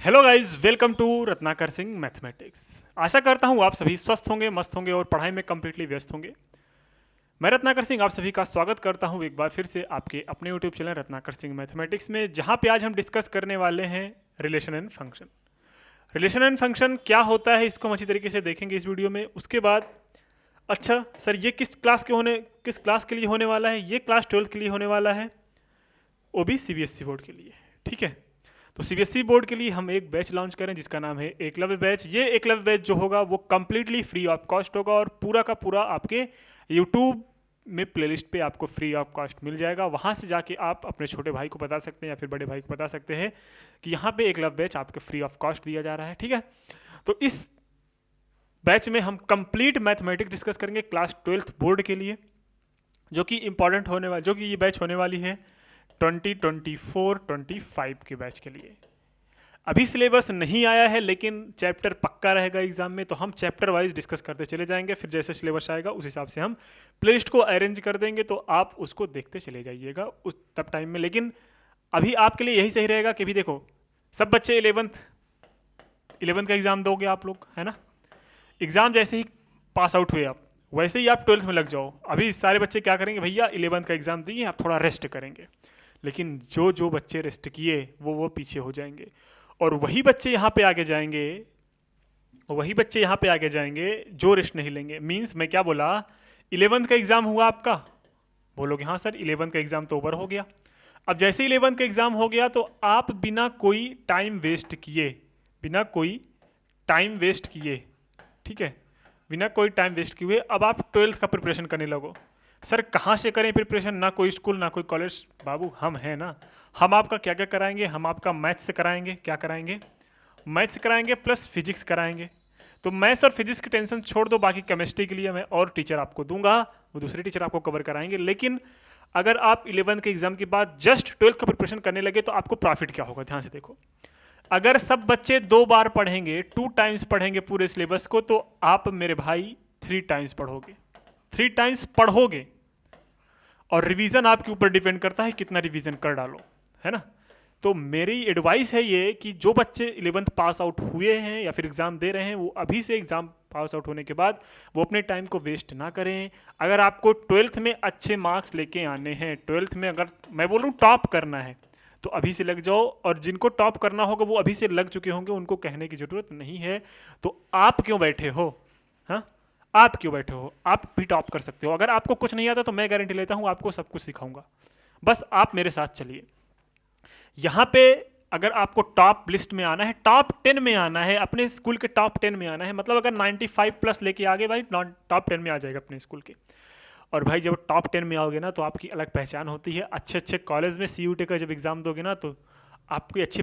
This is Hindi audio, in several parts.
Hello guys, welcome to Ratnakar Singh mathematics. आशा करता हूँ आप सभी स्वस्थ होंगे, मस्त होंगे और पढ़ाई में कम्प्लीटली व्यस्त होंगे। मैं रत्नाकर सिंह आप सभी का स्वागत करता हूँ एक बार फिर से आपके अपने YouTube channel Ratnakar Singh mathematics में, जहाँ पे आज हम डिस्कस करने वाले हैं relation and function. Relation and function क्या होता है, इसको हम अच्छी तरीके से देखेंगे इस वीडियो में। उसके बाद अच्छा सर, ये किस क्लास के लिए होने वाला है? ये क्लास 12 के लिए होने वाला है, वो भी सीबीएसई बोर्ड के लिए। ठीक है, तो सीबीएसई बोर्ड के लिए हम एक बैच लॉन्च करें जिसका नाम है एकलव्य बैच। ये एकलव्य बैच जो होगा वो कम्प्लीटली फ्री ऑफ कॉस्ट होगा और पूरा का पूरा आपके यूट्यूब में प्लेलिस्ट पे आपको फ्री ऑफ कॉस्ट मिल जाएगा। वहाँ से जाके आप अपने छोटे भाई को बता सकते हैं या फिर बड़े भाई को बता सकते हैं कि यहाँ पे एकलव्य बैच आपको फ्री ऑफ कॉस्ट दिया जा रहा है। ठीक है, तो इस बैच में हम कंप्लीट मैथमेटिक्स डिस्कस करेंगे क्लास 12th बोर्ड के लिए, जो कि इंपॉर्टेंट होने वाला, जो कि ये बैच होने वाली है 2024-25 के बैच के लिए। अभी सिलेबस नहीं आया है लेकिन चैप्टर पक्का रहेगा एग्जाम में, तो हम चैप्टर वाइज डिस्कस करते चले जाएंगे। फिर जैसे सिलेबस आएगा उस हिसाब से हम प्लेलिस्ट को अरेंज कर देंगे, तो आप उसको देखते चले जाइएगा उस तब टाइम में। लेकिन अभी आपके लिए यही सही रहेगा कि भी देखो, सब बच्चे 11th का एग्ज़ाम दोगे आप लोग, है ना। एग्ज़ाम जैसे ही पास आउट हुए आप, वैसे ही आप 12th में लग जाओ। अभी सारे बच्चे क्या करेंगे, भैया 11th का एग्ज़ाम दिए, आप थोड़ा रेस्ट करेंगे। लेकिन जो जो बच्चे रेस्ट किए वो पीछे हो जाएंगे, और वही बच्चे यहाँ पे आगे जाएंगे जो रेस्ट नहीं लेंगे। मींस मैं क्या बोला, 11th का एग्ज़ाम हुआ आपका, बोलोगे हाँ सर 11th का एग्ज़ाम तो ओवर हो गया। अब जैसे 11th का एग्ज़ाम हो गया तो आप बिना कोई टाइम वेस्ट किए, ठीक है, बिना कोई टाइम वेस्ट किए अब आप 12th का प्रिपरेशन करने लगो। सर कहाँ से करें प्रिपरेशन? ना कोई स्कूल ना कोई कॉलेज। बाबू हम हैं ना, हम आपका क्या क्या कराएंगे, हम आपका मैथ्स कराएंगे। क्या कराएंगे? मैथ्स कराएंगे प्लस फिजिक्स कराएंगे। तो मैथ्स और फिजिक्स की टेंशन छोड़ दो, बाकी केमिस्ट्री के लिए मैं और टीचर आपको दूंगा, वो दूसरे टीचर आपको कवर कराएंगे। लेकिन अगर आप 11th के एग्जाम के बाद जस्ट 12th का प्रिपरेशन करने लगे तो आपको प्रॉफिट क्या होगा, ध्यान से देखो। अगर सब बच्चे 2 बार पढ़ेंगे, 2 टाइम्स पढ़ेंगे पूरे सिलेबस को, तो आप मेरे भाई 3 टाइम्स पढ़ोगे। और रिवीजन आपके ऊपर डिपेंड करता है कितना रिवीजन कर डालो, है ना। तो मेरी एडवाइस है ये कि जो बच्चे 11th पास आउट हुए हैं या फिर एग्ज़ाम दे रहे हैं, वो अभी से एग्ज़ाम पास आउट होने के बाद वो अपने टाइम को वेस्ट ना करें। अगर आपको 12th में अच्छे मार्क्स लेके आने हैं, 12th में अगर मैं बोलूँ टॉप करना है, तो अभी से लग जाओ। और जिनको टॉप करना होगा वो अभी से लग चुके होंगे, उनको कहने की ज़रूरत नहीं है। तो आप क्यों बैठे हो? हाँ, आप क्यों बैठे हो? आप भी टॉप कर सकते हो। अगर आपको कुछ नहीं आता तो मैं गारंटी लेता हूँ आपको सब कुछ सिखाऊंगा, बस आप मेरे साथ चलिए। यहाँ पे अगर आपको टॉप लिस्ट में आना है, टॉप 10 में आना है, अपने स्कूल के टॉप 10 में आना है, मतलब अगर 95 प्लस लेके आगे भाई टॉप 10 में आ जाएगा अपने स्कूल के। और भाई जब टॉप 10 में आओगे ना तो आपकी अलग पहचान होती है। अच्छे अच्छे कॉलेज में सीयूटी का जब एग्ज़ाम दोगे ना तो आपकी अच्छी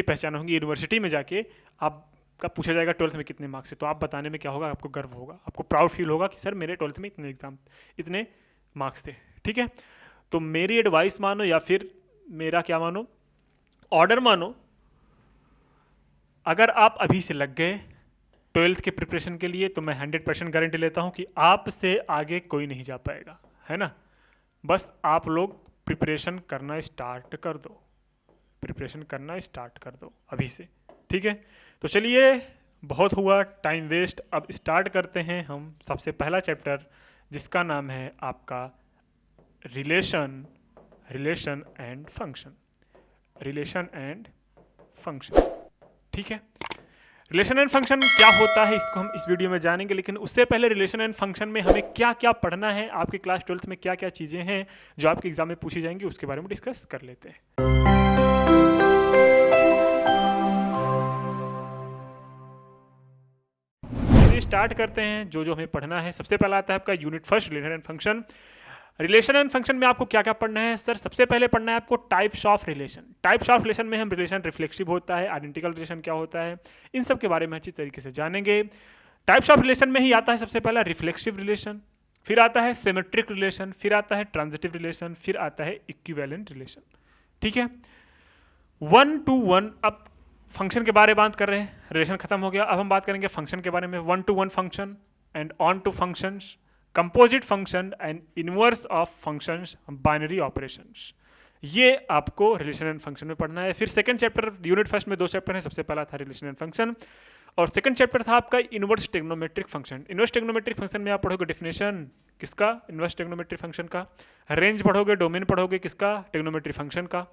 पहचान होगी। यूनिवर्सिटी में जाके आपका पूछा जाएगा 12th में कितने मार्क्स है, तो आप बताने में क्या होगा, आपको गर्व होगा, आपको प्राउड फील होगा कि सर मेरे 12th में इतने मार्क्स थे। ठीक है, तो मेरी एडवाइस मानो या फिर मेरा क्या मानो, ऑर्डर मानो। अगर आप अभी से लग गए 12th के प्रिपरेशन के लिए तो मैं 100% गारंटी लेता हूँ कि आपसे आगे कोई नहीं जा पाएगा, है ना। बस आप लोग प्रिपरेशन करना स्टार्ट कर दो अभी से। ठीक है, तो चलिए बहुत हुआ टाइम वेस्ट, अब स्टार्ट करते हैं हम सबसे पहला चैप्टर, जिसका नाम है आपका रिलेशन एंड फंक्शन। ठीक है, रिलेशन एंड फंक्शन क्या होता है इसको हम इस वीडियो में जानेंगे, लेकिन उससे पहले रिलेशन एंड फंक्शन में हमें क्या क्या पढ़ना है, आपके क्लास 12th में क्या क्या चीज़ें हैं जो आपके एग्जाम में पूछी जाएंगी, उसके बारे में डिस्कस कर लेते हैं। स्टार्ट करते हैं जो जो हमें पढ़ना है। सबसे पहला आता है आपका unit first, relation and function. Relation and function में आपको क्या क्या पढ़ना है सर? सबसे पहले पढ़ना है आपको टाइप्स ऑफ रिलेशन में हम रिलेशन रिफ्लेक्सिव होता है, आइडेंटिकल रिलेशन क्या होता है, इन सब के बारे में अच्छी तरीके से जानेंगे। टाइप्स ऑफ रिलेशन में ही आता है सबसे पहला रिफ्लेक्सिव रिलेशन, फिर आता है सिमेट्रिक रिलेशन, फिर आता है ट्रांजिटिव रिलेशन, फिर आता है इक्विवेलेंट रिलेशन। ठीक है, 1 to 1। अब फंक्शन के बारे में बात कर रहे हैं, रिलेशन खत्म हो गया, अब हम बात करेंगे फंक्शन के बारे में। 1 to 1 function and on to functions, composite function and inverse of functions, binary operations. ये आपको रिलेशन एंड फंक्शन में पढ़ना है। फिर सेकंड चैप्टर, यूनिट फर्स्ट में 2 चैप्टर हैं, सबसे पहला था रिलेशन एंड फंक्शन और सेकंड चैप्टर था आपका inverse trigonometric function. Inverse trigonometric function में आप पढ़ोगे डेफिनेशन किसका, इनवर्स ट्रिग्नोमेट्रिक फंक्शन का, रेंज पढ़ोगे, डोमेन पढ़ोगे किसका, ट्रिग्नोमेट्रिक फंक्शन का,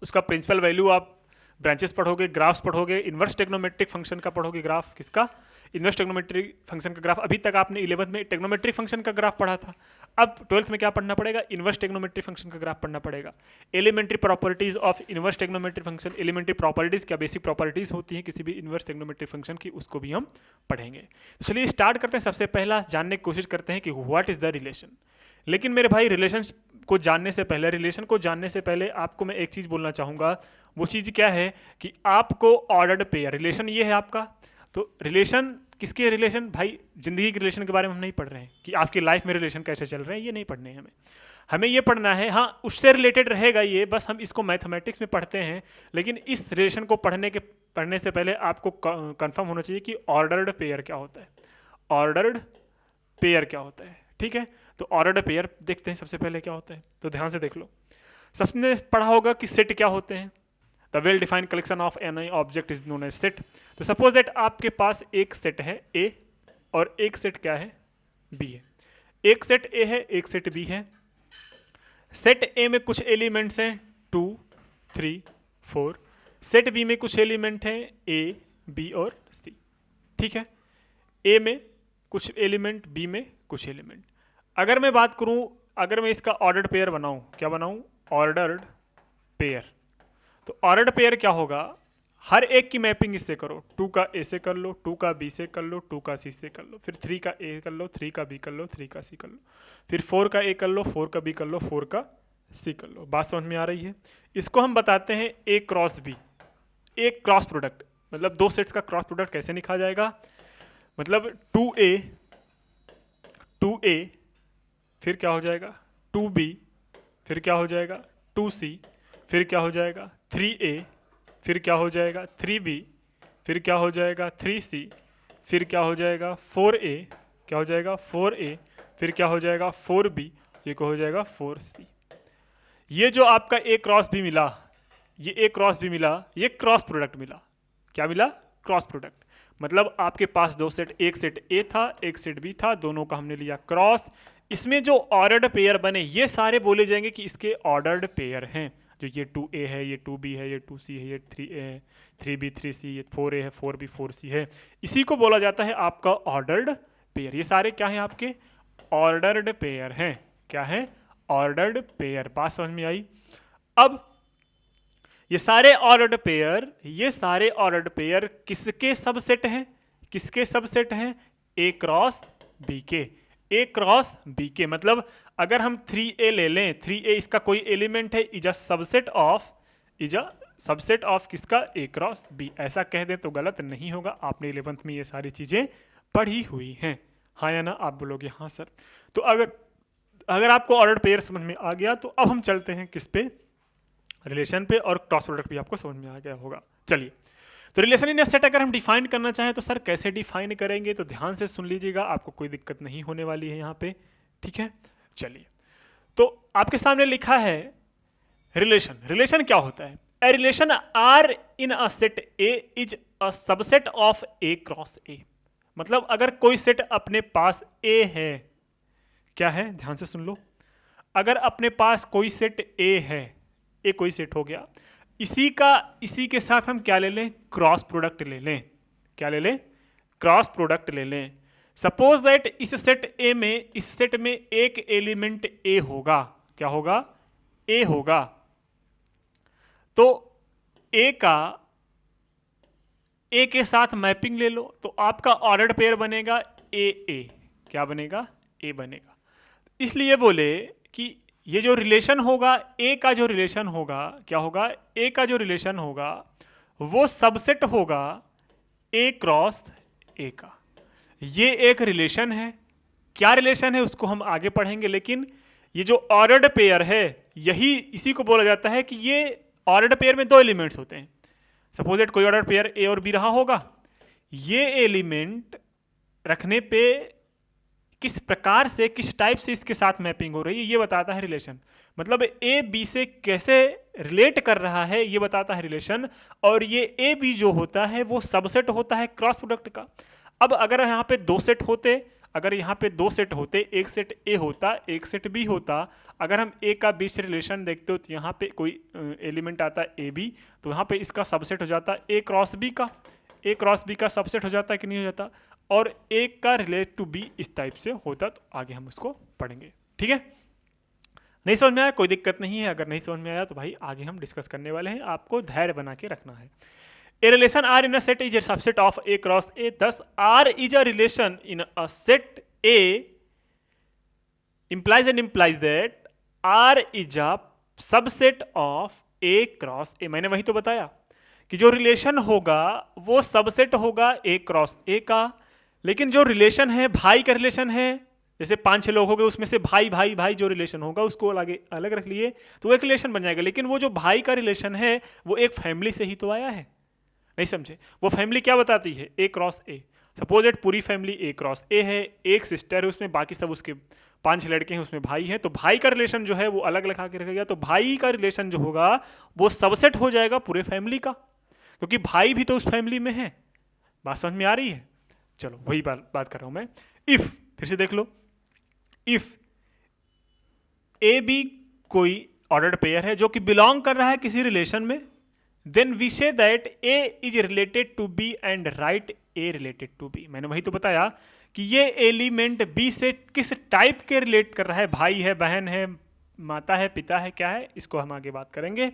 उसका प्रिंसिपल वैल्यू आप ब्रांचेस पढ़ोगे, ग्राफ्स पढ़ोगे, इनवर्स ट्रिग्नोमेट्रिक फंक्शन का पढ़ोगे ग्राफ किसका, इनवर्स ट्रिग्नोमेट्रिक फंक्शन का ग्राफ। अभी तक आपने 11th में ट्रिग्नोमेट्रिक फंक्शन का ग्राफ पढ़ा था, अब 12th में क्या पढ़ना पड़ेगा, इनवर्स ट्रिग्नोमेट्रिक फंक्शन का ग्राफ पढ़ना पड़ेगा। Elementary properties of inverse trigonometric function, elementary properties क्या बेसिक प्रॉपर्टीज होती हैं किसी भी इनवर्स ट्रिग्नोमेट्रिक फंक्शन की, उसको भी हम पढ़ेंगे। तो चलिए स्टार्ट करते हैं। सबसे पहला जानने की कोशिश करते हैं कि व्हाट इज द रिलेशन। लेकिन मेरे भाई रिलेशन को जानने से पहले, रिलेशन को जानने से पहले आपको मैं एक चीज़ बोलना चाहूँगा। वो चीज़ क्या है कि आपको ऑर्डर्ड पेयर, रिलेशन ये है आपका। तो रिलेशन किसके रिलेशन, भाई जिंदगी के रिलेशन के बारे में हम नहीं पढ़ रहे हैं कि आपकी लाइफ में रिलेशन कैसे चल रहे हैं, ये नहीं पढ़ने हैं हमें ये पढ़ना है, हाँ उससे रिलेटेड रहेगा ये, बस हम इसको मैथमेटिक्स में पढ़ते हैं। लेकिन इस रिलेशन को पढ़ने से पहले आपको कंफर्म होना चाहिए कि ऑर्डर्ड पेयर क्या होता है, ऑर्डर्ड पेयर क्या होता है। ठीक है, तो ऑर्डर्ड पेयर देखते हैं सबसे पहले क्या होता है, तो ध्यान से देख लो। सबने पढ़ा होगा कि सेट क्या होते हैं, the well defined collection of any object is known as set. तो सपोज दैट आपके पास एक सेट है ए और एक सेट क्या है, बी है। एक सेट ए है, एक सेट बी है। सेट ए में कुछ एलिमेंट्स हैं 2, 3, 4। सेट बी में कुछ एलिमेंट हैं ए, बी और सी। ठीक है, ए में कुछ एलिमेंट, बी में कुछ एलिमेंट। अगर मैं बात करूं, अगर मैं इसका ऑर्डर्ड पेयर बनाऊं, क्या बनाऊं, ऑर्डर्ड पेयर। तो ऑर्डर्ड पेयर क्या होगा, हर एक की मैपिंग इससे करो, 2 का ए से कर लो, 2 का बी से कर लो, 2 का सी से कर लो, फिर 3 का ए कर लो, 3 का बी कर लो, 3 का सी कर लो, फिर 4 का ए कर लो, 4 का बी कर लो, 4 का सी कर लो। बात समझ में आ रही है। इसको हम बताते हैं ए क्रॉस बी, एक क्रॉस प्रोडक्ट। मतलब दो सेट्स का क्रॉस प्रोडक्ट कैसे लिखा जाएगा, मतलब 2A फिर क्या हो जाएगा 2B, फिर क्या हो जाएगा 2C, फिर क्या हो जाएगा 3A, फिर क्या हो जाएगा 3B, फिर क्या हो जाएगा 3C, फिर क्या हो जाएगा 4A, क्या हो जाएगा 4A, फिर क्या हो जाएगा 4B, ये क्या हो जाएगा 4C। ये जो आपका ए क्रॉस बी मिला, ये ए क्रॉस बी मिला, ये क्रॉस प्रोडक्ट मिला। क्या मिला, क्रॉस प्रोडक्ट। मतलब आपके पास दो सेट, एक सेट ए था, एक सेट बी था, दोनों का हमने लिया क्रॉस। इसमें जो ऑर्डर्ड पेयर बने ये सारे बोले जाएंगे कि इसके ऑर्डर्ड पेयर हैं। जो ये 2A है, ये 2B है, ये 2C है, ये 3A है, 3B 3C, ये 4A है, 4B 4C है। इसी को बोला जाता है आपका ऑर्डर्ड पेयर। ये सारे क्या हैं, आपके ऑर्डर्ड पेयर हैं। क्या है, ऑर्डर्ड पेयर। बात समझ में आई। अब ये सारे ऑर्डर्ड पेयर, ये सारे ऑर्डर्ड पेयर किसके सबसेट हैं, किसके सबसेट हैं, ए क्रॉस बी के। ए क्रॉस बी के मतलब अगर हम 3A ले लें, 3A इसका कोई एलिमेंट है, is a subset of, is a subset of किसका, ए क्रॉस बी। ऐसा कह दें तो गलत नहीं होगा, आपने 11th में ये सारी चीजें पढ़ी हुई हैं। हाँ या ना, आप बोलोगे हाँ सर। तो अगर आपको ऑर्डर्ड पेयर समझ में आ गया तो अब हम चलते हैं किस पे, रिलेशन पे, और क्रॉस प्रोडक्ट भी आपको समझ में आ गया होगा। चलिए, तो रिलेशन इन सेट अगर हम डिफाइन करना चाहें तो सर कैसे डिफाइन करेंगे, तो ध्यान से सुन लीजिएगा, आपको कोई दिक्कत नहीं होने वाली है यहाँ पे। ठीक है, चलिए, तो आपके सामने लिखा है रिलेशन। रिलेशन क्या होता है, A relation R in a set A is a subset of A cross A. मतलब अगर कोई सेट अपने पास ए है, क्या है, ध्यान से सुन लो, अगर अपने पास कोई सेट ए है, ए कोई सेट हो गया, इसी के साथ हम क्या ले लें, क्रॉस प्रोडक्ट ले लें। क्या ले लें, क्रॉस प्रोडक्ट ले लें। सपोज दैट इस सेट ए में, इस सेट में एक एलिमेंट ए होगा, क्या होगा, ए होगा। तो ए के साथ मैपिंग ले लो, तो आपका ऑर्डर्ड पेयर बनेगा ए। क्या बनेगा, ए बनेगा। इसलिए बोले कि ये जो रिलेशन होगा, ए का जो रिलेशन होगा, क्या होगा, ए का जो रिलेशन होगा वो सबसेट होगा ए क्रॉस ए का। ये एक रिलेशन है। क्या रिलेशन है उसको हम आगे पढ़ेंगे, लेकिन ये जो ऑर्डर्ड पेयर है, यही इसी को बोला जाता है कि ये ऑर्डर्ड पेयर में दो एलिमेंट्स होते हैं। सपोज दैट कोई ऑर्डर पेयर ए और बी रहा होगा, ये एलिमेंट रखने पे किस प्रकार से, किस टाइप से इसके साथ मैपिंग हो रही है, ये बताता है रिलेशन। मतलब ए बी से कैसे रिलेट कर रहा है ये बताता है रिलेशन। और ये ए बी जो होता है वो सबसेट होता है क्रॉस प्रोडक्ट का। अब अगर यहाँ पे दो सेट होते, अगर यहाँ पे दो सेट होते, एक सेट ए होता, एक सेट बी होता, अगर हम ए का बी से रिलेशन देखते हो तो यहाँ पे कोई एलिमेंट आता है ए बी, तो यहाँ पे इसका सबसेट हो जाता ए क्रॉस बी का, ए क्रॉस बी का सबसेट हो जाता है कि नहीं हो जाता, और ए का रिलेट टू बी इस टाइप से होता। तो आगे हम उसको पढ़ेंगे, ठीक है। नहीं समझ में आया कोई दिक्कत नहीं है, अगर नहीं समझ में आया तो भाई आगे हम डिस्कस करने वाले हैं, आपको धैर्य बना के रखना है। A relation R in a set is a subset of A cross A. Thus, R is a relation in a set A implies that R is a subset of A cross A. मैंने वही तो बताया कि जो रिलेशन होगा वो सबसेट होगा A क्रॉस A का, लेकिन जो रिलेशन है भाई का रिलेशन है, जैसे 5-6 लोग हो गए उसमें से भाई भाई भाई जो रिलेशन होगा उसको आगे अलग रख लिए तो एक रिलेशन बन जाएगा। लेकिन वो जो भाई का रिलेशन है वो एक फैमिली से ही तो आया है, नहीं समझे। वो फैमिली क्या बताती है, ए क्रॉस ए। सपोज एट पूरी फैमिली ए क्रॉस ए है, एक सिस्टर है उसमें, बाकी सब उसके 5 लड़के हैं उसमें भाई हैं, तो भाई का रिलेशन जो है वो अलग लगा के रखेगा। तो भाई का रिलेशन जो होगा वो सबसेट हो जाएगा पूरे फैमिली का, क्योंकि भाई भी तो उस फैमिली में है। बात समझ में आ रही है? चलो वही बात कर रहा हूं मैं। इफ, फिर से देख लो, इफ ए बी कोई ऑर्डर्ड पेयर है जो कि बिलोंग कर रहा है किसी रिलेशन में, then we say that A is related to B and write A related to B। मैंने वही तो बताया कि ये एलिमेंट B से किस टाइप के रिलेट कर रहा है, भाई है, बहन है, माता है, पिता है, क्या है, इसको हम आगे बात करेंगे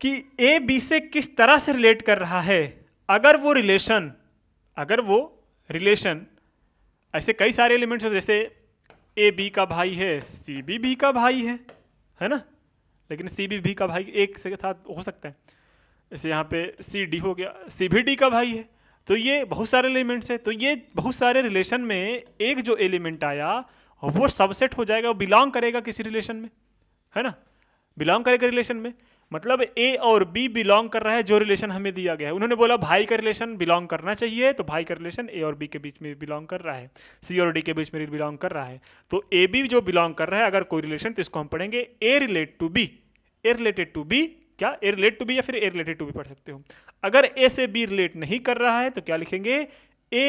कि A B से किस तरह से रिलेट कर रहा है। अगर वो रिलेशन ऐसे कई सारे एलिमेंट्स हो, जैसे A B का भाई है, C B का भाई है ना, लेकिन सी भी का भाई एक से साथ हो सकता है। जैसे यहाँ पे सी डी हो गया, सी भी डी का भाई है, तो ये बहुत सारे एलिमेंट्स है। तो ये बहुत सारे रिलेशन में एक जो एलिमेंट आया वो सबसेट हो जाएगा, वो बिलोंग करेगा किसी रिलेशन में, है ना, बिलोंग करेगा रिलेशन में। मतलब ए और बी बिलोंग कर रहा है जो रिलेशन हमें दिया गया है। उन्होंने बोला भाई का रिलेशन बिलोंग करना चाहिए, तो भाई का रिलेशन ए और बी के बीच में बिलोंग कर रहा है, सी और डी के बीच में बिलोंग कर रहा है। तो ए बी जो बिलोंग कर रहा है अगर कोई रिलेशन, तो इसको हम पढ़ेंगे A relate to B. A related to B, क्या ए रिलेट टू बी या फिर ए रिलेटेड टू बी पढ़ सकते हो। अगर ए से बी रिलेट नहीं कर रहा है तो क्या लिखेंगे, A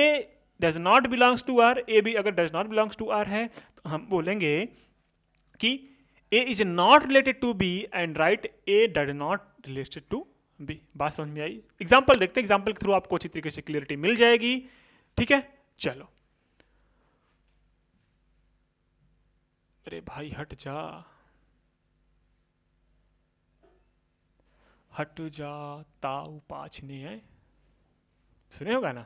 does not belongs to R. A B अगर does not belongs to R है तो हम बोलेंगे कि A is not related to B and write A does not related to B. बात समझ में आई? एग्जाम्पल देखते हैं, एग्जाम्पल के थ्रू आपको अच्छी तरीके से क्लियरिटी मिल जाएगी, ठीक है। चलो, अरे भाई हट जा, हट जाता पाछने है, सुने हो गाना?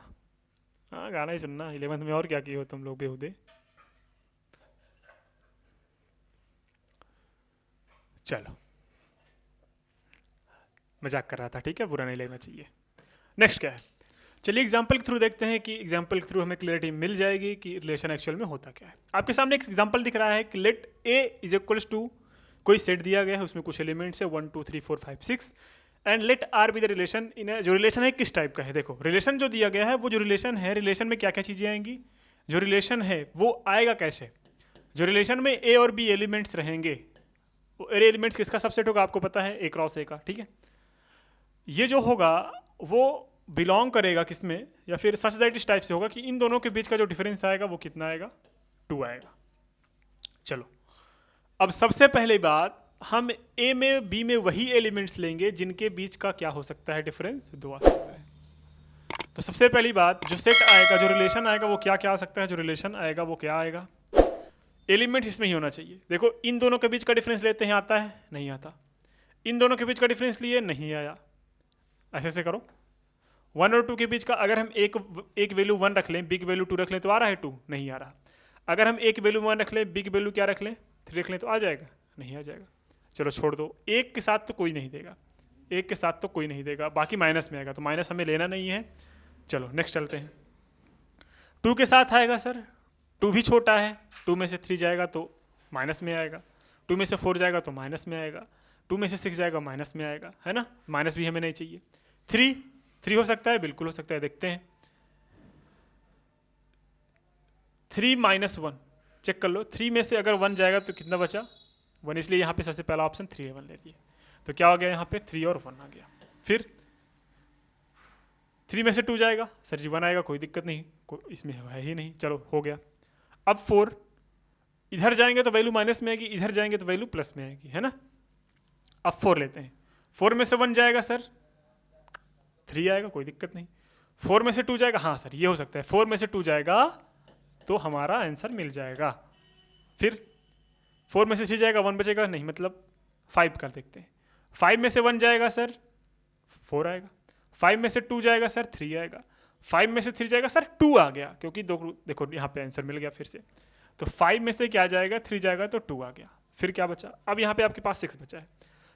हाँ गाना ही सुनना, 11th में और क्या किए हो तुम लोग बेहुदे। चलो मजाक कर रहा था, ठीक है, बुरा नहीं लेना चाहिए। नेक्स्ट क्या है, चलिए एग्जाम्पल के थ्रू देखते हैं कि एग्जाम्पल के थ्रू हमें क्लियरिटी मिल जाएगी कि रिलेशन एक्चुअल में होता क्या है। आपके सामने एक एग्जाम्पल दिख रहा है कि let A is equals to, कोई सेट दिया गया है उसमें कुछ एलिमेंट्स है 1 2 3 4 5 6 and let R be the relation in, जो रिलेशन है किस टाइप का है। देखो रिलेशन जो दिया गया है वो जो रिलेशन है, रिलेशन में क्या क्या चीज़ें आएंगी, जो रिलेशन है वो आएगा कैसे। जो रिलेशन में ए और बी एलिमेंट्स रहेंगे, वो एलिमेंट्स किसका सबसेट होगा आपको पता है, ए क्रॉस ए का, ठीक है। ये जो होगा वो बिलोंग करेगा किसमें, या फिर सच दैट इस टाइप से होगा कि इन दोनों के बीच का जो डिफरेंस आएगा वो कितना आएगा, 2 आएगा। चलो अब सबसे पहले बात, हम ए में बी में वही एलिमेंट्स लेंगे जिनके बीच का क्या हो सकता है, डिफरेंस 2 आ सकता है। तो सबसे पहली बात, जो सेट आएगा, जो रिलेशन आएगा वो क्या क्या आ सकता है, जो रिलेशन आएगा वो क्या आएगा, एलिमेंट्स इसमें ही होना चाहिए। देखो इन दोनों के बीच का डिफरेंस लेते हैं, आता है नहीं आता, इन दोनों के बीच का डिफरेंस लिए नहीं आया, ऐसे से करो। 1 और 2 के बीच का अगर हम एक वैल्यू 1 रख लें, बिग वैल्यू 2 रख लें तो आ रहा है 2, नहीं आ रहा। अगर हम एक वैल्यू 1 रख लें, बिग वैल्यू क्या रख लें, 3 रख लें तो आ जाएगा, नहीं आ जाएगा। चलो छोड़ दो, एक के साथ तो कोई नहीं देगा, एक के साथ तो कोई नहीं देगा, बाकी माइनस में आएगा, तो माइनस हमें लेना नहीं है। चलो नेक्स्ट चलते हैं। 2 के साथ आएगा सर, 2 भी छोटा है, 2 में से 3 जाएगा तो माइनस में आएगा, 2 में से 4 जाएगा तो माइनस में आएगा, 2 में से 6 जाएगा माइनस में आएगा, है ना, माइनस भी हमें नहीं चाहिए। 3 हो सकता है, बिल्कुल हो सकता है, देखते हैं। 3 माइनस 1 चेक कर लो, 3 में से अगर 1 जाएगा तो कितना बचा 1, इसलिए यहाँ पे सबसे पहला ऑप्शन 3 1 ले लिए, तो क्या हो गया यहाँ पे 3 और 1 आ गया। फिर 3 में से 2 जाएगा सर जी 1 आएगा, कोई दिक्कत नहीं, इसमें है ही नहीं, चलो हो गया। अब 4 इधर जाएंगे तो वैल्यू माइनस में आएगी, इधर जाएंगे तो वैल्यू प्लस में आएगी, है ना। अब 4 लेते हैं, 4 में से 1 जाएगा सर 3 आएगा, कोई दिक्कत नहीं। 4 में से 2 जाएगा, हाँ सर ये हो सकता है, 4 में से 2 जाएगा तो हमारा आंसर मिल जाएगा। फिर 4 में से 3 जाएगा 1 बचेगा नहीं, मतलब 5 कर देखते हैं। 5 में से 1 जाएगा सर 4 आएगा, 5 में से 2 जाएगा सर 3 आएगा, 5 में से 3 जाएगा सर 2 आ गया, क्योंकि देखो यहाँ पे आंसर मिल गया फिर से। तो 5 में से क्या जाएगा 3 जाएगा तो 2 आ गया। फिर क्या बचा, अब यहाँ पे आपके पास 6 बचा है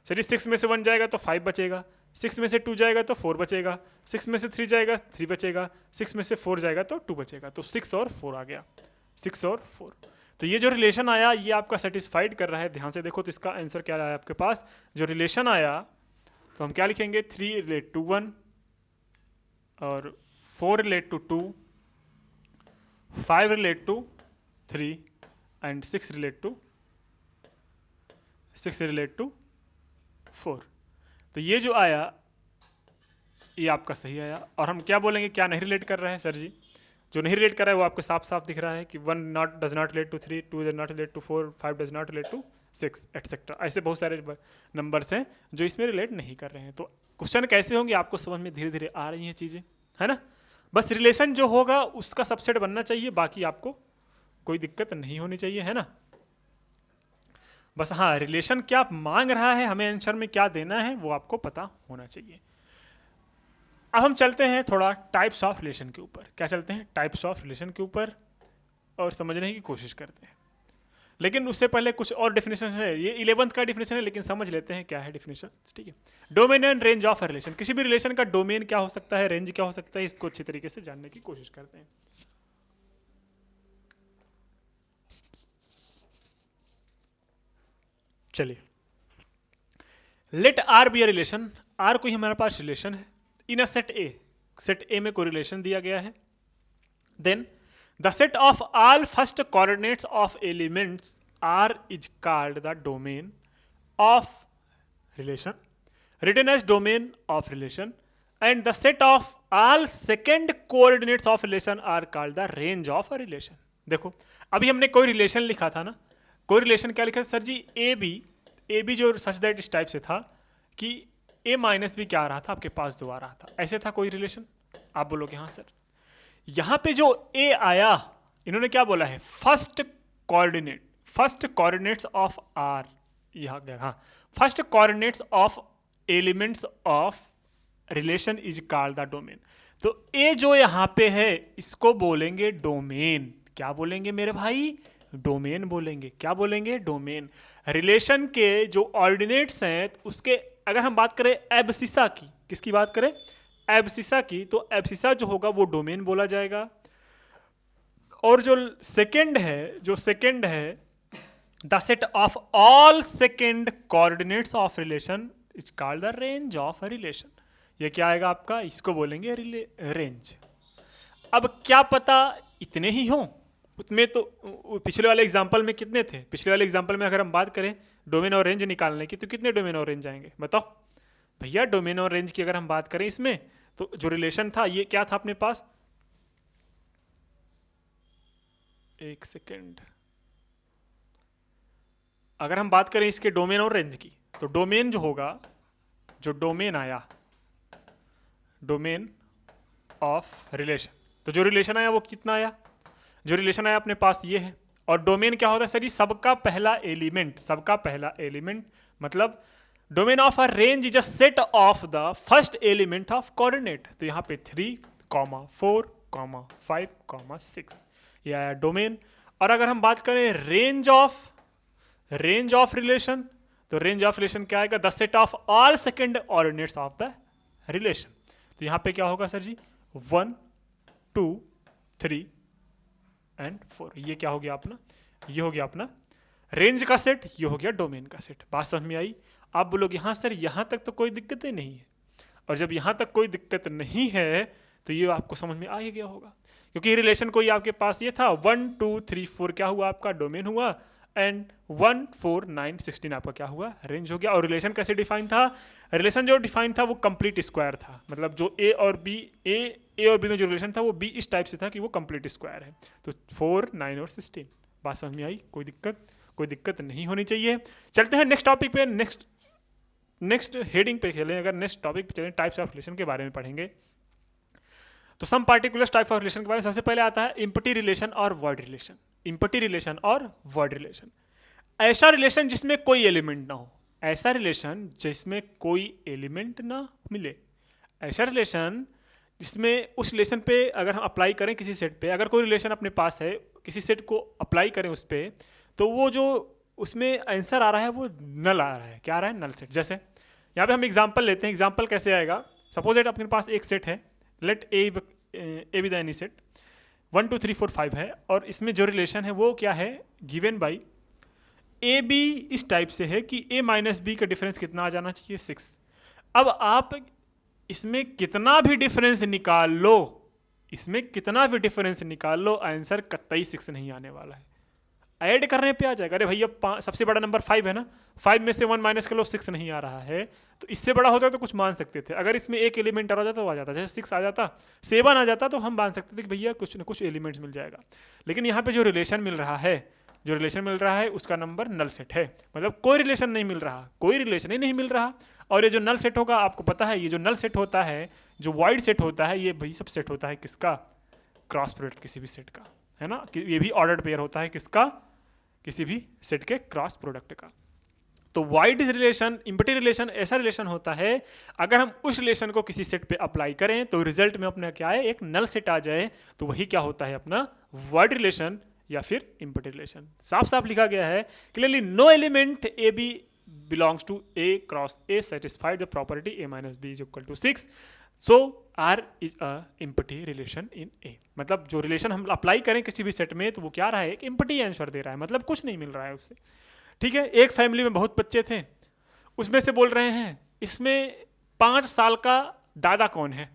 सर, 6 में से 1 जाएगा तो 5 बचेगा, 6 में से 2 जाएगा तो 4 बचेगा, 6 में से 3 जाएगा 3 बचेगा, 6 में से 4 जाएगा तो 2 बचेगा, तो 6 और 4 आ गया, 6 और 4। तो ये जो रिलेशन आया ये आपका सेटिस्फाइड कर रहा है, ध्यान से देखो तो इसका आंसर क्या आया आपके पास। जो रिलेशन आया तो हम क्या लिखेंगे 3 रिलेट टू 1 और 4 relate to 2, 5 relate to 3 and 6 relate to 4। तो ये जो आया ये आपका सही आया। और हम क्या बोलेंगे क्या नहीं रिलेट कर रहा है सर जी, जो नहीं रिलेट कर रहा है वो आपको साफ साफ दिख रहा है कि 1 does not relate to 3, 2 does not relate to 4, 5 does not relate to 6 etcetera. ऐसे बहुत सारे नंबर्स हैं जो इसमें रिलेट नहीं कर रहे हैं। तो क्वेश्चन कैसे होंगे आपको समझ में धीरे धीरे आ रही हैं चीज़ें, है ना। बस रिलेशन जो होगा उसका सबसेट बनना चाहिए, बाकी आपको कोई दिक्कत नहीं होनी चाहिए, है ना। बस हाँ रिलेशन क्या मांग रहा है, हमें आंसर में क्या देना है वो आपको पता होना चाहिए। अब हम चलते हैं थोड़ा टाइप्स ऑफ रिलेशन के ऊपर। क्या चलते हैं टाइप्स ऑफ रिलेशन के ऊपर और समझने की कोशिश करते हैं। लेकिन उससे पहले कुछ और डेफिनेशन है, ये 11th का डेफिनेशन है लेकिन समझ लेते हैं क्या है डेफिनेशन, ठीक है। Domain and range of relation, किसी भी रिलेशन का डोमेन क्या हो सकता है, रेंज क्या हो सकता है, इसको अच्छी तरीके से जानने की कोशिश करते हैं। चलिए, let R be a relation, R कोई हमारे पास रिलेशन है इन अ सेट ए, सेट ए में कोई रिलेशन दिया गया है। Then the set of all first coordinates of elements R is called the domain of relation, written as domain of relation, and the set of all second coordinates of relation are called the range of a relation. देखो अभी हमने कोई रिलेशन लिखा था ना, कोई रिलेशन क्या लिखा सर जी, ए बी जो सच दैट इस टाइप से था कि ए माइनस बी क्या आ रहा था आपके पास 2 आ रहा था, ऐसे था कोई रिलेशन। आप बोलोगे हाँ सर, यहां पे जो ए आया इन्होंने क्या बोला है फर्स्ट कोऑर्डिनेट्स ऑफ आर, यहां गया हाँ, first coordinates of elements of relation is called the domain. तो ए जो यहां पे है इसको बोलेंगे डोमेन। क्या बोलेंगे मेरे भाई, डोमेन बोलेंगे। क्या बोलेंगे, डोमेन। रिलेशन के जो ऑर्डिनेट्स हैं उसके अगर हम बात करें एब्सिसा की, किसकी बात करें, एब्सिसा की, तो एब्सिसा जो होगा वो डोमेन बोला जाएगा। और जो सेकंड है the set of all second coordinates of relation is called the range of a relation. ये क्या आएगा आपका, इसको बोलेंगे रेंज। अब क्या पता इतने ही हों, उसमें तो पिछले वाले एग्जाम्पल में कितने थे, पिछले वाले एग्जाम्पल में अगर हम बात करें डोमेन और रेंज निकालने की तो कितने डोमेन और रेंज आएंगे बताओ भैया। डोमेन और रेंज की अगर हम बात करें इसमें तो जो रिलेशन था ये क्या था अपने पास, एक सेकेंड, अगर हम बात करें इसके डोमेन और रेंज की तो डोमेन जो होगा, जो डोमेन आया, डोमेन ऑफ रिलेशन, तो जो रिलेशन आया वो कितना आया, जो रिलेशन आया अपने पास ये है। और डोमेन क्या होता है सर जी, सबका पहला एलिमेंट, मतलब domain of a range is a set of the first element of coordinate. तो यहाँ पे 3, 4, 5, 6 ये आया डोमेन। और अगर हम बात करें रेंज ऑफ रिलेशन, तो रेंज ऑफ रिलेशन क्या आएगा, the set of all second ordinates of the relation. तो यहाँ पे क्या होगा सर जी, 1, 2, 3 एंड 4। ये क्या हो गया अपना, ये हो गया अपना रेंज का सेट, ये हो गया डोमेन का सेट। बात समझ में आई। आप बोलोगे हाँ सर यहाँ तक तो कोई दिक्कत ही नहीं है, और जब यहाँ तक कोई दिक्कत नहीं है तो ये आपको समझ में आ ही गया होगा, क्योंकि रिलेशन कोई आपके पास ये था 1 2 3 4 क्या हुआ आपका डोमेन हुआ, एंड 1 4 9 16 आपका क्या हुआ रेंज हो गया। और रिलेशन कैसे डिफाइन था, रिलेशन जो डिफाइन था वो कंप्लीट स्क्वायर था, मतलब जो ए और बी में जो रिलेशन था वो बी इस टाइप से था कि वो कंप्लीट स्क्वायर है। तो 4 9 और 16 बात समझ में आई, कोई दिक्कत नहीं होनी चाहिए। चलते हैं नेक्स्ट टॉपिक पे, नेक्स्ट हेडिंग पे चलें, अगर नेक्स्ट टॉपिक पे चलें टाइप्स ऑफ रिलेशन के बारे में पढ़ेंगे। तो सम पार्टिकुलर टाइप ऑफ रिलेशन के बारे में सबसे पहले आता है इम्पटी रिलेशन और वर्ड रिलेशन। इम्पटी रिलेशन और वर्ड रिलेशन, ऐसा रिलेशन जिसमें कोई एलिमेंट ना हो, ऐसा रिलेशन जिसमें कोई एलिमेंट ना मिले, ऐसा रिलेशन जिसमें उस रिलेशन पे अगर हम अप्लाई करें किसी सेट पे, अगर कोई रिलेशन अपने पास है किसी सेट को अप्लाई करें उस पर, तो वो जो उसमें आंसर आ रहा है वो नल आ रहा है, क्या आ रहा है नल सेट। जैसे यहाँ पे हम एग्जांपल लेते हैं, एग्जांपल कैसे आएगा, सपोज दैट अपने पास एक सेट है, let A with any set 1 2 3 4 5 है, और इसमें जो रिलेशन है वो क्या है गिवन बाई ए बी इस टाइप से है कि a माइनस बी का डिफरेंस कितना आ जाना चाहिए 6। अब आप इसमें कितना भी डिफरेंस निकाल लो, इसमें कितना भी डिफरेंस निकाल लो, आंसर कतई 6 नहीं आने वाला है। ऐड करने पे आ जाएगा, अरे भैया सबसे बड़ा नंबर 5 है ना, 5 में से 1 माइनस कर लो 6 नहीं आ रहा है, तो इससे बड़ा होता तो कुछ मान सकते थे। अगर इसमें एक एलिमेंट आ जाता तो आ जाता, जैसे 6 आ जाता 7 आ जाता तो हम मान सकते थे कि भैया कुछ ना कुछ एलिमेंट्स मिल जाएगा। लेकिन यहाँ पे जो रिलेशन मिल रहा है उसका नंबर नल सेट है, मतलब कोई रिलेशन नहीं मिल रहा, कोई रिलेशन ही नहीं मिल रहा। और ये जो नल सेट होगा आपको पता है, ये जो नल सेट होता है, जो वाइड सेट होता है, ये भाई सब सेट होता है किसका, क्रॉस प्रोडक्ट किसी भी सेट का, है ना, ये भी ऑर्डर्ड पेयर होता है किसका, किसी भी सेट के क्रॉस प्रोडक्ट का। तो वाइड रिलेशन, इम्पटी रिलेशन ऐसा रिलेशन होता है अगर हम उस रिलेशन को किसी सेट पे अप्लाई करें तो रिजल्ट में अपना क्या है एक नल सेट आ जाए, तो वही क्या होता है अपना वाइड रिलेशन या फिर इम्पटी रिलेशन। साफ साफ लिखा गया है clearly, no element A B belongs to A cross A satisfied the property A minus B is equal to 6, so R is a empty relation in A. मतलब जो रिलेशन हम अप्लाई करें किसी भी सेट में तो वो क्या रहा है, एक इम्पटी आंसर दे रहा है, मतलब कुछ नहीं मिल रहा है उससे। ठीक है, एक फैमिली में बहुत बच्चे थे, उसमें से बोल रहे हैं इसमें 5 साल का दादा कौन है,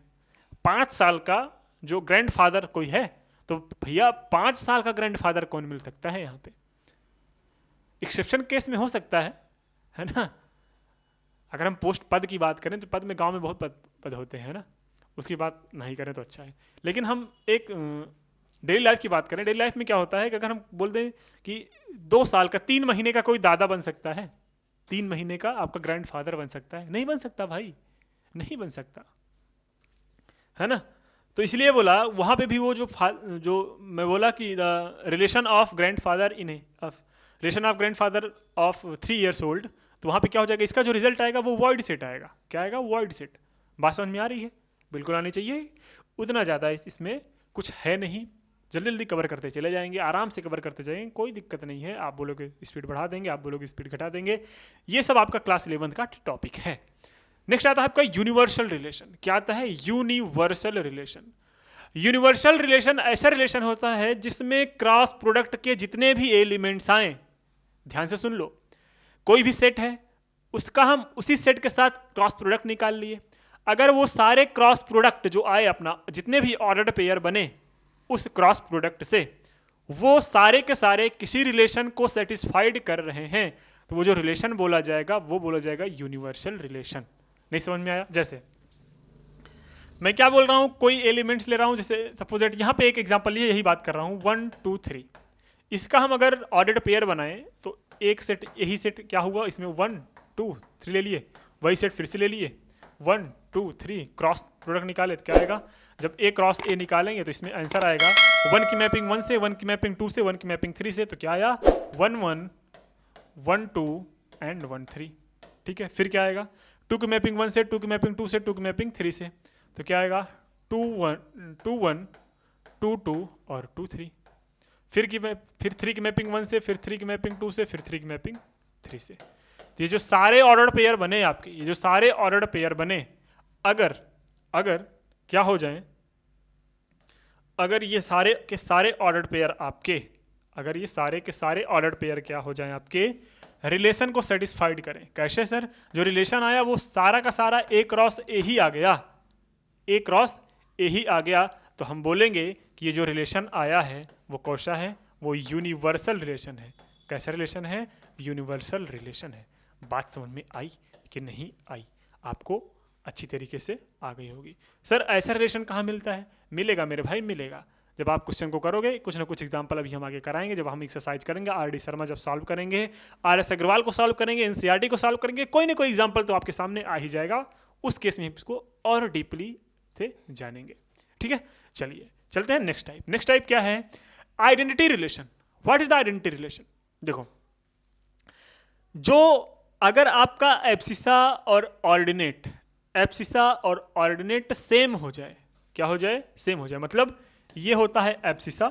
5 साल का जो ग्रैंडफादर कोई है, तो भैया 5 साल का ग्रैंडफादर कौन मिल सकता है। यहाँ पे एक्सेप्शन केस में हो सकता है ना, अगर हम पोस्ट पद की बात करें तो पद में गांव में बहुत पद होते हैं ना, उसकी बात नहीं करें तो अच्छा है। लेकिन हम एक डेली लाइफ की बात करें, डेली लाइफ में क्या होता है कि अगर हम बोल दें कि 2 साल का 3 महीने का कोई दादा बन सकता है, 3 महीने का आपका ग्रैंडफादर बन सकता है, नहीं बन सकता भाई, नहीं बन सकता, है ना। तो इसलिए बोला वहाँ पे भी वो जो मैं बोला कि relation of grandfather in relation of grandfather of 3 years old, तो वहाँ पे क्या हो जाएगा, इसका जो रिजल्ट आएगा वो वॉइड सेट आएगा। क्या आएगा, वॉइड सेट। बात समझ में आ रही है, बिल्कुल आनी चाहिए, उतना ज़्यादा इसमें कुछ है नहीं, जल्दी जल्दी कवर करते चले जाएंगे, आराम से कवर करते जाएंगे, कोई दिक्कत नहीं है। आप बोलोगे स्पीड बढ़ा देंगे, आप बोलोगे स्पीड घटा देंगे, ये सब आपका क्लास 11 का टॉपिक है। नेक्स्ट आता है आपका यूनिवर्सल रिलेशन। क्या आता है, यूनिवर्सल रिलेशन। यूनिवर्सल रिलेशन ऐसा रिलेशन होता है जिसमें क्रॉस प्रोडक्ट के जितने भी एलिमेंट्स आए, ध्यान से सुन लो, कोई भी सेट है उसका हम उसी सेट के साथ क्रॉस प्रोडक्ट निकाल लिए, अगर वो सारे क्रॉस प्रोडक्ट जो आए अपना जितने भी ऑर्डर्ड पेयर बने उस क्रॉस प्रोडक्ट से वो सारे के सारे किसी रिलेशन को सेटिस्फाइड कर रहे हैं, तो वो जो रिलेशन बोला जाएगा वो बोला जाएगा यूनिवर्सल रिलेशन। नहीं समझ में आया? जैसे मैं क्या बोल रहा हूँ, कोई एलिमेंट्स ले रहा हूँ, जैसे सपोज दैट यहाँ पे एक एग्जांपल लिए यही बात कर रहा हूँ 1 2 3, इसका हम अगर ऑर्डर्ड पेयर बनाएं तो एक सेट, यही सेट क्या हुआ, इसमें 1 2 3 ले लिए, वही सेट फिर से ले लिए 1 2 3, क्रॉस प्रोडक्ट निकाले तो क्या आएगा, जब ए क्रॉस ए निकालेंगे तो इसमें आंसर आएगा 1 की मैपिंग 1 से, 1 की मैपिंग 2 से, 1 की मैपिंग 3 से, तो क्या आया 1 1 1 2 एंड 1 3। ठीक है, फिर क्या आएगा 2 की मैपिंग 1 से, 2 की मैपिंग 2 से, 2 की मैपिंग 3 से, तो क्या आएगा 2 1 2 1 2 2 और 2 3। फिर 3 की मैपिंग 1 से, फिर 3 की मैपिंग 2 से, फिर 3 की मैपिंग 3 से। तो ये जो सारे ऑर्डर्ड पेयर बने आपके, ये जो सारे ऑर्डर्ड पेयर बने, अगर क्या हो जाएं, अगर ये सारे के सारे ऑर्डर्ड पेयर आपके, अगर ये सारे के सारे ऑर्डर्ड पेयर क्या हो जाएं आपके, रिलेशन को सेटिस्फाइड करें। कैसे सर? जो रिलेशन आया वो सारा का सारा ए क्रॉस ए ही आ गया, ए क्रॉस ए ही आ गया तो हम बोलेंगे कि ये जो रिलेशन आया है वो कौन सा है, वो यूनिवर्सल रिलेशन है। कैसा रिलेशन है, यूनिवर्सल रिलेशन है। बात समझ में आई कि नहीं आई, आपको अच्छी तरीके से आ गई होगी। सर ऐसा रिलेशन कहाँ मिलता है, मिलेगा मेरे भाई, मिलेगा जब आप क्वेश्चन को करोगे। कुछ ना कुछ एग्जांपल अभी हम आगे कराएंगे, जब हम एक्सरसाइज करेंगे, आर.डी. शर्मा जब सॉल्व करेंगे, आर.एस. अग्रवाल को सॉल्व करेंगे, एनसीईआरटी को सॉल्व करेंगे, कोई ना कोई एग्जांपल तो आपके सामने आ ही जाएगा। उस केस में हम इसको और डीपली से जानेंगे। ठीक है, चलिए चलते हैं नेक्स्ट टाइप। नेक्स्ट टाइप क्या है, identity relation. What is the identity relation? देखो, जो अगर आपका एब्सिसा और ऑर्डिनेट, एब्सिसा और ऑर्डिनेट सेम हो जाए, क्या हो जाए, सेम हो जाए, मतलब ये होता है एब्सिसा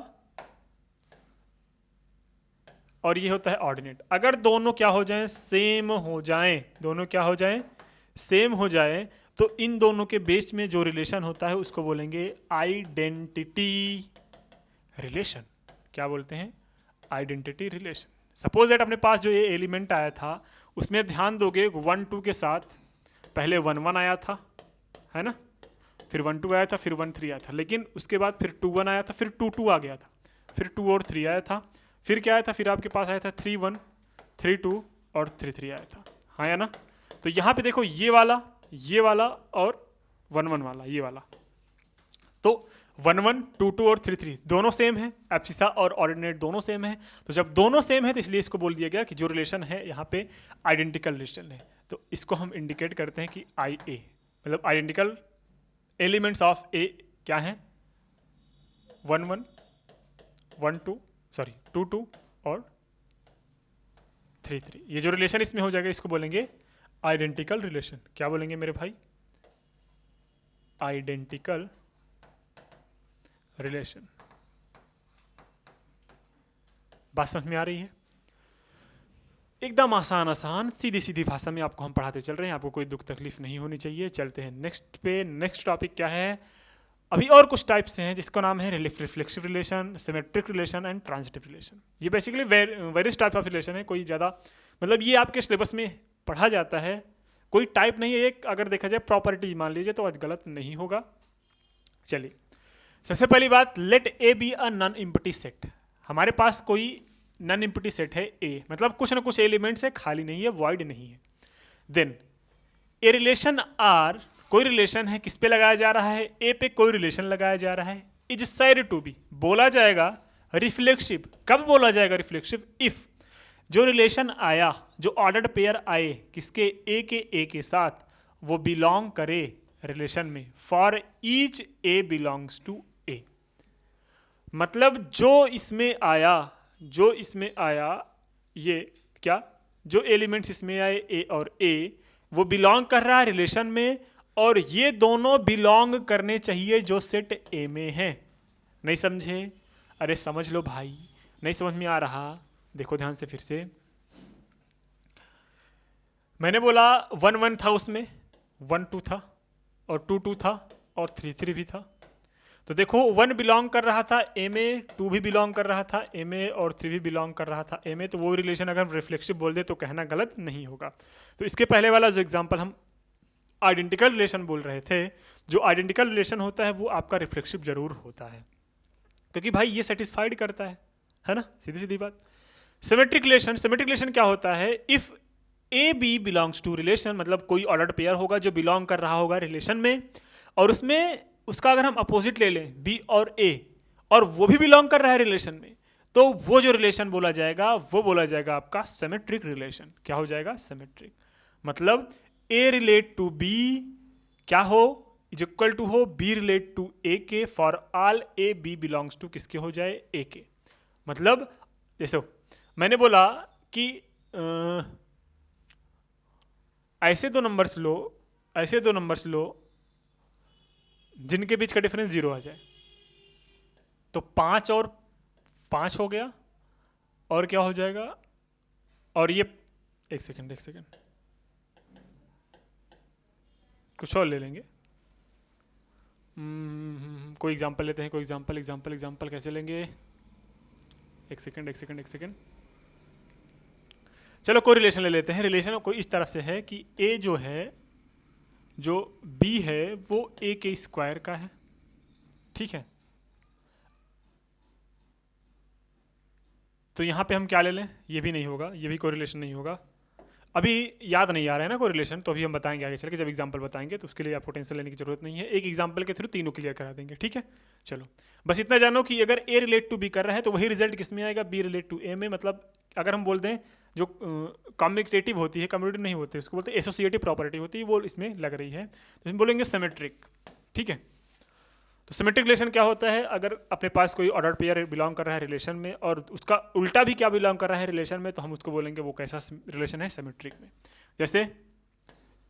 और ये होता है ऑर्डिनेट। अगर दोनों क्या हो जाएं, सेम हो जाएं, दोनों क्या हो जाएं, सेम हो जाएं, तो इन दोनों के बीच में जो रिलेशन होता है उसको बोलेंगे आइडेंटिटी रिलेशन। क्या बोलते हैं, आइडेंटिटी रिलेशन। सपोज दैट अपने पास जो ये एलिमेंट आया था उसमें ध्यान दोगे 1 2 के साथ पहले 1 1 आया था, है ना, फिर 1 2 आया था, फिर 1 3 आया था, लेकिन उसके बाद फिर 2 1 आया था, फिर 2 2 आ गया था, फिर 2 और 3 आया था, फिर क्या आया था, फिर आपके पास आया था 3 1 3 2 और 3 3 आया था, हाँ या ना। तो यहाँ पे देखो ये वाला और 1 1 वाला, ये वाला, तो 1 1 2 2 और 3 3 दोनों सेम है, एब्सिसा और ऑर्डिनेट दोनों सेम है। तो जब दोनों सेम है तो इसलिए इसको बोल दिया गया कि जो रिलेशन है यहाँ पे आइडेंटिकल रिलेशन है। तो इसको हम इंडिकेट करते हैं कि आई ए, मतलब आइडेंटिकल एलिमेंट्स ऑफ ए क्या हैं, 1 1 1 2 सॉरी 2 2 और 3 3। ये जो रिलेशन इसमें हो जाएगा इसको बोलेंगे आइडेंटिकल रिलेशन। क्या बोलेंगे मेरे भाई, आइडेंटिकल रिलेशन। बात समझ में आ रही है? एकदम आसान आसान सीधी सीधी भाषा में आपको हम पढ़ाते चल रहे हैं, आपको कोई दुख तकलीफ नहीं होनी चाहिए। चलते हैं नेक्स्ट पे। नेक्स्ट टॉपिक क्या है, अभी और कुछ टाइप्स हैं जिसका नाम है reflexive relation, symmetric relation and transitive relation. ये basically various types of relation है, कोई ज़्यादा मतलब ये आपके सिलेबस में पढ़ा जाता है, कोई टाइप नहीं है। एक अगर देखा जाए प्रॉपर्टी मान लीजिए तो आज गलत नहीं होगा। चलिए सबसे पहली बात, let A be a non empty set. हमारे पास कोई नॉन एम्प्टी सेट है ए, मतलब कुछ ना कुछ एलिमेंट्स है, खाली नहीं है, वॉइड नहीं है। देन ए रिलेशन आर, कोई रिलेशन है, किस पे लगाया जा रहा है, ए पे कोई रिलेशन लगाया जा रहा है, इज साइड टू बी, बोला जाएगा रिफ्लेक्सिव। कब बोला जाएगा रिफ्लेक्सिव, इफ जो रिलेशन आया, जो ऑर्डर्ड पेयर आए किसके, ए के साथ, वो बिलोंग करे रिलेशन में for each A belongs to A. मतलब जो इसमें आया ये क्या, जो एलिमेंट्स इसमें आए ए और ए, वो बिलोंग कर रहा है रिलेशन में, और ये दोनों बिलोंग करने चाहिए जो सेट ए में है। नहीं समझे? अरे समझ लो भाई, नहीं समझ में आ रहा, देखो ध्यान से फिर से। मैंने बोला 1 1 था, उसमें 1 2 था और 2 2 था और 3 3 भी था। तो देखो 1 बिलोंग कर रहा था ए में, 2 भी बिलोंग कर रहा था ए में और 3 भी बिलोंग कर रहा था ए में। तो वो रिलेशन अगर रिफ्लेक्सिव बोल दे तो कहना गलत नहीं होगा। तो इसके पहले वाला जो एग्जांपल हम आइडेंटिकल रिलेशन बोल रहे थे, जो आइडेंटिकल रिलेशन होता है वो आपका रिफ्लेक्सिव जरूर होता है, क्योंकि भाई ये सेटिस्फाइड करता है ना, सीधी सीधी बात। सिमेट्रिक रिलेशन, सिमेट्रिक रिलेशन क्या होता है, if A B belongs to relation, मतलब कोई ऑर्डर्ड पेयर होगा जो बिलोंग कर रहा होगा रिलेशन में, और उसमें उसका अगर हम अपोजिट ले लें बी और ए, और वो भी बिलोंग कर रहा है रिलेशन में, तो वो जो रिलेशन बोला जाएगा वो बोला जाएगा आपका सिमेट्रिक रिलेशन। क्या हो जाएगा, सिमेट्रिक। मतलब ए रिलेट टू बी क्या हो, इज इक्वल टू हो बी रिलेट टू ए के for all A B belongs to किसके हो जाए, ए के। मतलब जैसे मैंने बोला कि ऐसे दो नंबर्स लो जिनके बीच का डिफरेंस 0 आ जाए, तो 5 और 5 हो गया, और क्या हो जाएगा, और ये एक सेकंड कुछ और ले लेंगे। कोई एग्जांपल लेते हैं, कोई एग्जांपल कैसे लेंगे, एक सेकंड। चलो कोई रिलेशन ले लेते हैं। रिलेशन कोई इस तरफ से है कि ए जो है, जो बी है वो ए के स्क्वायर का है, ठीक है, तो यहाँ पे हम क्या ले लें, ये भी नहीं होगा, ये भी कोरिलेशन नहीं होगा। अभी याद नहीं आ रहा है ना कोरिलेशन, तो अभी हम बताएंगे आगे चल के, जब एग्जांपल बताएंगे तो उसके लिए आपको टेंशन लेने की जरूरत नहीं है, एक एग्जांपल के थ्रू तीनों क्लियर करा देंगे। ठीक है, चलो बस इतना जानो कि अगर ए रिलेट टू बी कर रहा है तो वही रिजल्ट किस में आएगा, बी रिलेट टू ए में। मतलब अगर हम बोल दें जो कम्यूटेटिव होती है, कम्यूटेटिव नहीं होती, उसको बोलते हैं एसोसिएटिव प्रॉपर्टी होती है, वो इसमें लग रही है, तो हम बोलेंगे सिमेट्रिक। ठीक है, तो सिमेट्रिक रिलेशन क्या होता है, अगर अपने पास कोई ऑर्डर पेयर बिलोंग कर रहा है रिलेशन में और उसका उल्टा भी क्या बिलोंग कर रहा है रिलेशन में, तो हम उसको बोलेंगे वो कैसा रिलेशन है, सिमेट्रिक में। जैसे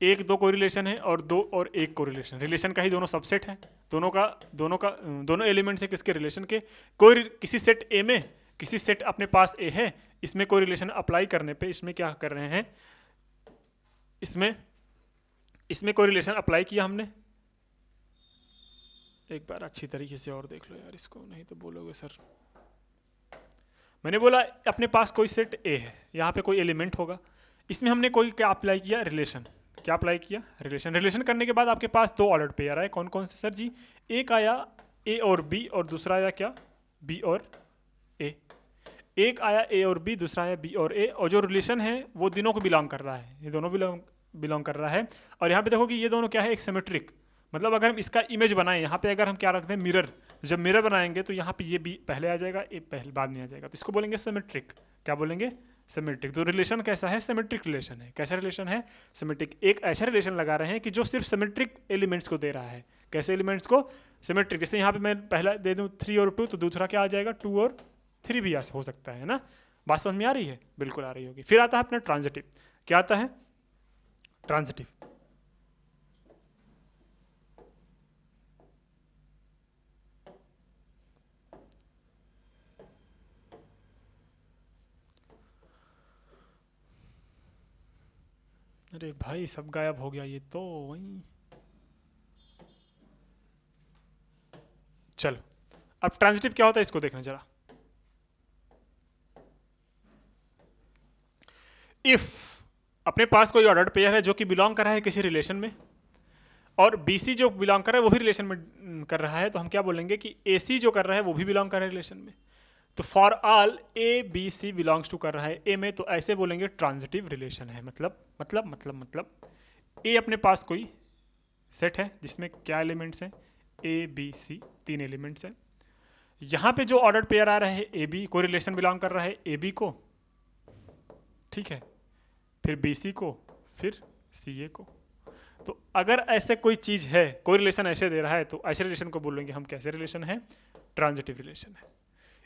एक दो कोई रिलेशन है और दो और एक कोई रिलेशन का ही दोनों सबसेट है, दोनों एलिमेंट्स है किसके, रिलेशन के। कोई किसी सेट ए में किसी सेट अपने पास ए है, इसमें कोई रिलेशन अप्लाई करने पे इसमें क्या कर रहे हैं, इसमें कोई रिलेशन अप्लाई किया हमने। एक बार अच्छी तरीके से और देख लो यार इसको, नहीं तो बोलोगे सर। मैंने बोला अपने पास कोई सेट ए है, यहाँ पे कोई एलिमेंट होगा, इसमें हमने कोई क्या अप्लाई किया, रिलेशन। क्या अप्लाई किया, रिलेशन करने के बाद आपके पास दो ऑर्डर पेयर आए, कौन कौन से सर जी, एक आया ए और बी और दूसरा आया क्या, बी और ए। एक आया ए और बी, दूसरा आया बी और ए, और जो रिलेशन है वो तीनों को बिलोंग कर रहा है, ये दोनों बिलोंग कर रहा है। और यहाँ पे देखो कि ये दोनों क्या है, एक सिमेट्रिक। मतलब अगर हम इसका इमेज बनाएं, यहाँ पे अगर हम क्या रखते हैं, मिरर, जब मिरर बनाएंगे तो यहाँ पे ये बी पहले आ जाएगा, ए पहले बाद में आ जाएगा, तो इसको बोलेंगे सिमेट्रिक। क्या बोलेंगे, सिमेट्रिक। तो रिलेशन कैसा है, सिमेट्रिक रिलेशन है। कैसा रिलेशन है, सिमेट्रिक। एक ऐसा रिलेशन लगा रहे हैं कि जो सिर्फ सिमेट्रिक एलिमेंट्स को दे रहा है। कैसे एलिमेंट्स को, सिमेट्रिक। जैसे यहाँ पे मैं पहला दे दूँ 3 और 2, तो दूसरा क्या आ जाएगा, 2 और 3 भी हो सकता है ना। बात समझ में आ रही है, बिल्कुल आ रही होगी। फिर आता है अपना ट्रांजिटिव। क्या आता है, ट्रांजिटिव। अरे भाई सब गायब हो गया ये तो, वही। चलो अब ट्रांजिटिव क्या होता है इसको देखना जरा। इफ अपने पास कोई ऑर्डर्ड पेयर है जो कि बिलोंग कर रहा है किसी रिलेशन में, और बीसी जो बिलोंग कर रहा है वो भी रिलेशन में कर रहा है, तो हम क्या बोलेंगे कि एसी जो कर रहा है वो भी बिलोंग कर रहा है रिलेशन में। तो for all A B C belongs to कर रहा है ए में, तो ऐसे बोलेंगे ट्रांजिटिव रिलेशन है। मतलब ए अपने पास कोई सेट है जिसमें क्या एलिमेंट्स हैं, ए बी सी, 3 एलिमेंट्स हैं। यहाँ पे जो ऑर्डर्ड पेयर आ रहा है ए बी, कोई रिलेशन बिलोंग कर रहा है ए बी को, ठीक है, फिर बी सी को, फिर सी ए को। तो अगर ऐसे कोई चीज़ है, कोई रिलेशन ऐसे दे रहा है, तो ऐसे रिलेशन को बोलेंगे हम कैसे रिलेशन है, ट्रांजिटिव रिलेशन है।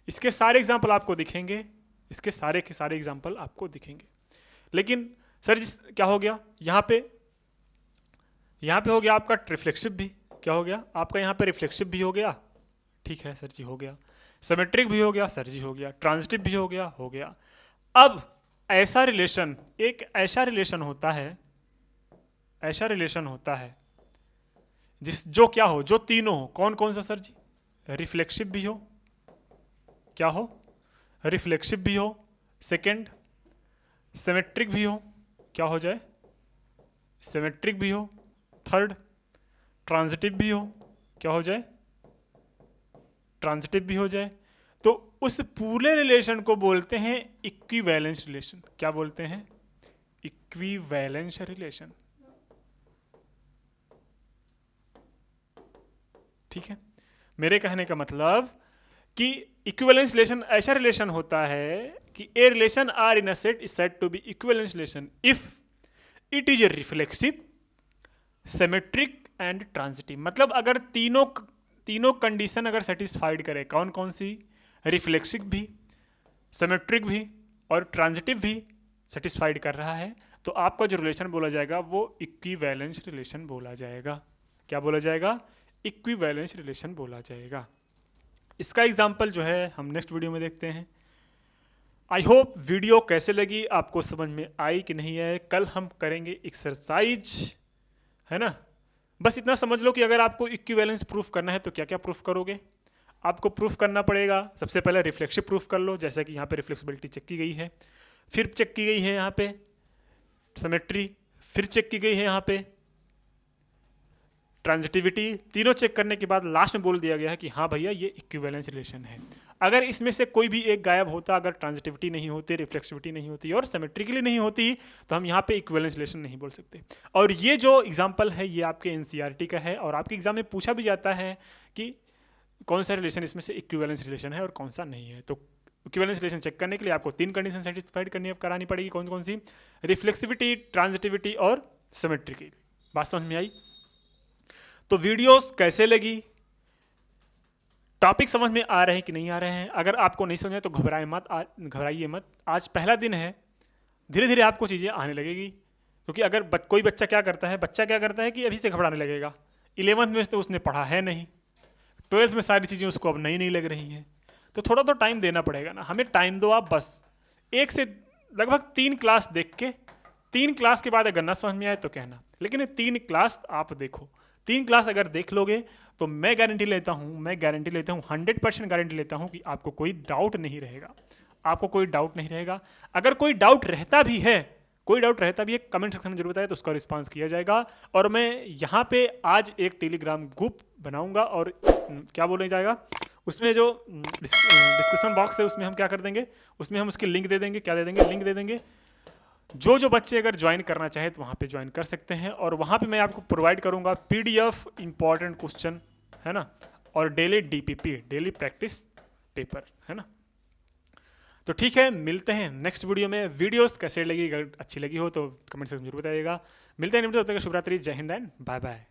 इसके सारे एग्जाम्पल आपको दिखेंगे, इसके सारे के सारे एग्जाम्पल आपको दिखेंगे। लेकिन सर जी क्या हो गया, यहाँ पे हो गया आपका रिफ्लेक्सिव भी, क्या हो गया आपका यहाँ पे रिफ्लेक्सिव भी हो गया, ठीक है सर जी हो गया, सिमेट्रिक भी हो गया सर जी हो गया, ट्रांजिटिव भी हो गया। अब ऐसा रिलेशन, एक ऐसा रिलेशन होता है जो क्या हो, जो तीनों हो। कौन कौन सा सर जी, रिफ्लेक्सिव भी हो, क्या हो, रिफ्लेक्सिव भी हो, सेकंड सिमेट्रिक भी हो, क्या हो जाए, सिमेट्रिक भी हो, थर्ड ट्रांजिटिव भी हो, क्या हो जाए, ट्रांजिटिव भी हो जाए। तो उस पूरे रिलेशन को बोलते हैं इक्विवेलेंस रिलेशन। क्या बोलते हैं, इक्विवेलेंस रिलेशन। ठीक है, मेरे कहने का मतलब कि इक्विवेलेंस रिलेशन ऐसा रिलेशन होता है कि A relation R in a set is said to be equivalence relation if it is a reflexive, symmetric and transitive. मतलब अगर तीनों कंडीशन अगर सेटिस्फाइड करे, कौन कौन सी, रिफ्लेक्सिव भी, सिमेट्रिक भी और ट्रांजिटिव भी सेटिस्फाइड कर रहा है, तो आपका जो रिलेशन बोला जाएगा वो इक्विवेलेंस रिलेशन बोला जाएगा। क्या बोला जाएगा, इक्विवेलेंस रिलेशन बोला जाएगा। इसका एग्जाम्पल जो है हम नेक्स्ट वीडियो में देखते हैं। आई होप वीडियो कैसे लगी, आपको समझ में आई कि नहीं है। कल हम करेंगे एक्सरसाइज, है ना। बस इतना समझ लो कि अगर आपको इक्विवेलेंस प्रूफ करना है तो क्या क्या प्रूफ करोगे। आपको प्रूफ करना पड़ेगा, सबसे पहले रिफ्लेक्सिव प्रूफ कर लो, जैसा कि यहाँ पे रिफ्लेक्सिबिलिटी चेक की गई है, फिर चेक की गई है यहाँ पे सिमेट्री, फिर चेक की गई है यहाँ पे ट्रांजिटिविटी, तीनों चेक करने के बाद लास्ट में बोल दिया गया है कि हाँ भैया ये इक्विवेलेंस रिलेशन है। अगर इसमें से कोई भी एक गायब होता, अगर ट्रांजिटिविटी नहीं होती, रिफ्लेक्सिविटी नहीं होती और सिमेट्रिकली नहीं होती, तो हम यहाँ पे इक्विवेलेंस रिलेशन नहीं बोल सकते। और ये जो एग्जाम्पल है ये आपके एनसीईआरटी का है और आपके एग्जाम में पूछा भी जाता है कि कौन सा रिलेशन इसमें से इक्विवेलेंस रिलेशन है और कौन सा नहीं है। तो इक्विवेलेंस रिलेशन चेक करने के लिए आपको 3 कंडीशन सेटिस्फाइड करानी पड़ेगी। कौन कौन सी? रिफ्लेक्सिविटी, ट्रांजिटिविटी और सिमेट्रिकली। बात समझ में आई? तो वीडियोस कैसे लगी, टॉपिक समझ में आ रहे हैं कि नहीं आ रहे हैं? अगर आपको नहीं समझ में तो घबराइए मत। आज पहला दिन है, धीरे धीरे आपको चीज़ें आने लगेगी। क्योंकि अगर कोई बच्चा क्या करता है कि अभी से घबराने लगेगा। 11th में तो उसने पढ़ा है नहीं, 12th में सारी चीज़ें उसको अब नई नहीं लग रही हैं, तो थोड़ा तो टाइम देना पड़ेगा ना। हमें टाइम दो आप, बस 1 से लगभग 3 क्लास देख के, 3 क्लास के बाद अगर ना समझ में आए तो कहना, लेकिन ये 3 क्लास आप देखो। 3 क्लास अगर देख लोगे तो मैं गारंटी लेता हूँ 100% गारंटी लेता हूँ कि आपको कोई डाउट नहीं रहेगा। अगर कोई डाउट रहता भी है कमेंट सेक्शन में जरूर बताएं, तो उसका रिस्पांस किया जाएगा। और मैं यहाँ पे आज एक टेलीग्राम ग्रुप बनाऊंगा और क्या बोला जाएगा, उसमें जो डिस्कशन बॉक्स है उसमें हम क्या कर देंगे, उसमें हम उसकी लिंक दे देंगे। लिंक दे देंगे। जो बच्चे अगर ज्वाइन करना चाहे तो वहाँ पे ज्वाइन कर सकते हैं। और वहाँ पे मैं आपको प्रोवाइड करूँगा PDF इंपॉर्टेंट क्वेश्चन, है ना, और daily DPP, daily practice paper, है ना। तो ठीक है, मिलते हैं नेक्स्ट वीडियो में। वीडियोस कैसे लगी, अगर अच्छी लगी हो तो कमेंट सेक्शन में जरूर बताइएगा। मिलते हैं, तब तक शुभ रात्रि, जय हिंद एंड बाय बाय।